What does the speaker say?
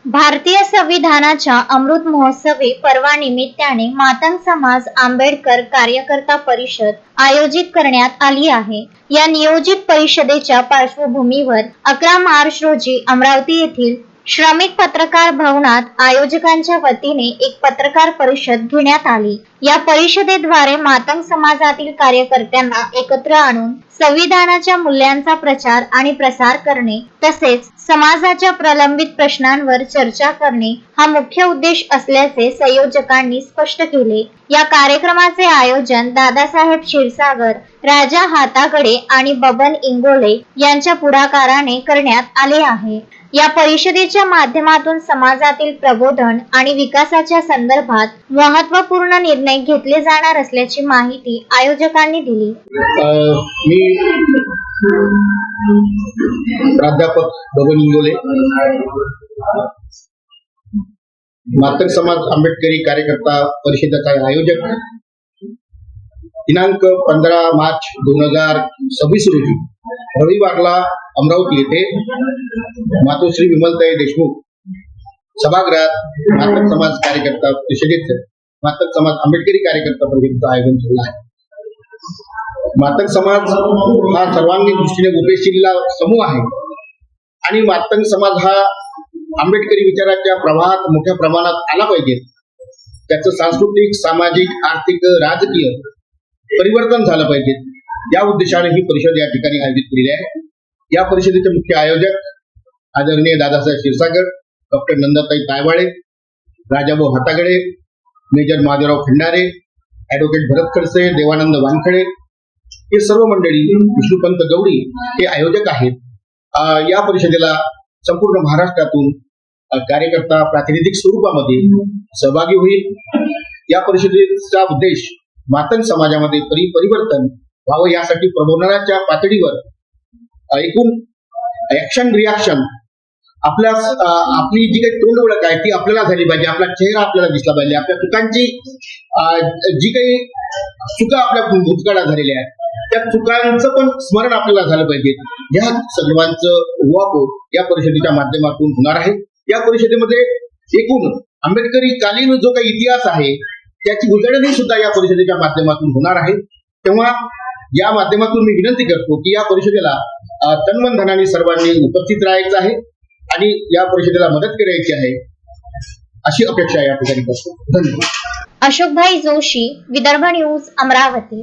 भारतीय संविधानाच्या अमृत महोत्सवी पर्वानिमित्ताने मातंग समाज आंबेडकर कार्यकर्ता परिषद आयोजित करण्यात आली आहे। या नियोजित परिषदेच्या पार्श्वभूमीवर 11 मार्च रोजी अमरावती येथील श्रमिक पत्रकार भवनात आयोजकांच्या वतीने एक पत्रकार परिषद घेण्यात आली। या परिषदेद्वारे मातंग समाजातील कार्यकर्त्यांना एकत्र आणून संविधानाच्या मूल्यांचा प्रचार आणि प्रसार करणे तसेच समाजाच्या प्रलंबित प्रश्नांवर चर्चा करणे हा मुख्य उद्देश असल्याचे संयोजकांनी स्पष्ट केले। या कार्यक्रमाचे आयोजन दादासाहेब क्षीरसागर, राजा हातागडे आणि बबन इंगोले यांच्या पुढाकाराने करण्यात आले आहे। या परिषदेच्या माध्यमातून समाजातील प्रबोधन आणि विकासाच्या संदर्भात महत्त्वपूर्ण निर्णय घेतले जाणार असल्याची माहिती आयोजकांनी दिली। मी प्राध्यापक बबन इंगोले, मातंग समाज आंबेडकरी कार्यकर्ता परिषदेचा आयोजक। दिनांक 15 मार्च 2026 रोजी रविवारला अमरावती येथे मातोश्री विमलताई देशमुख सभागृहात मातंग समाज कार्यकर्ता परिषदेचं मातंग समाज आंबेडकरी कार्यकर्ता परिषदेचं आयोजन केलं आहे। मातंग समाज हा सर्वांगीण दृष्टीने उपेक्षिलेला समूह आहे आणि मातंग समाज हा आंबेडकरी विचाराच्या प्रवाहात मोठ्या प्रमाणात आला पाहिजे। त्याचं सांस्कृतिक, सामाजिक, आर्थिक, राजकीय परिवर्तन झालं पाहिजे, या उद्देशाने ही परिषद या ठिकाणी आयोजित केली आहे। या परिषदेचे मुख्य आयोजक आदरणीय Dadasaheb Kshirsagar, doctor Nandatai Taywade, Rajabhau Hatagade, major Mahadevrao Khandare, advocate Bharat Khadse, Devanand Wankhede हे सर्व मंडळी, विष्णुपंत गवडी हे आयोजक आहेत। या परिषदेला संपूर्ण महाराष्ट्रातून कार्यकर्ता प्रातिनिधिक स्वरूपामध्ये सहभागी होईल। या परिषदेचा उद्देश मातंग समाजामध्ये परिवर्तन व्हावं यासाठी प्रबोधनाच्या पातळीवर एकूण ऍक्शन रिॲक्शन आपली जी काही तोंड ओळख आहे ती आपल्याला झाली पाहिजे, आपला चेहरा आपल्याला दिसला पाहिजे, आपल्या चुकांची जी काही चुका आपल्या भूतकाळात झालेल्या आहेत त्या चुकांचं पण स्मरण आपल्याला झालं पाहिजे। या सर्वांचं उहापोह या परिषदेच्या माध्यमातून होणार आहे। या परिषदेमध्ये एकूण आंबेडकरी कालीन जो काही इतिहास आहे त्याची उजळणी सुद्धा या परिषदेच्या माध्यमातून होणार आहे। तेव्हा या माध्यमातून मी विनंती करतो की या परिषदेला तन मन धनाने सर्वांनी उपस्थित राहायचं आहे आणि या परिषदेला मदत करायची आहे अशी अपेक्षा या ठिकाणी करतो। धन्यवाद। अशोकभाई जोशी, विदर्भ न्यूज, अमरावती।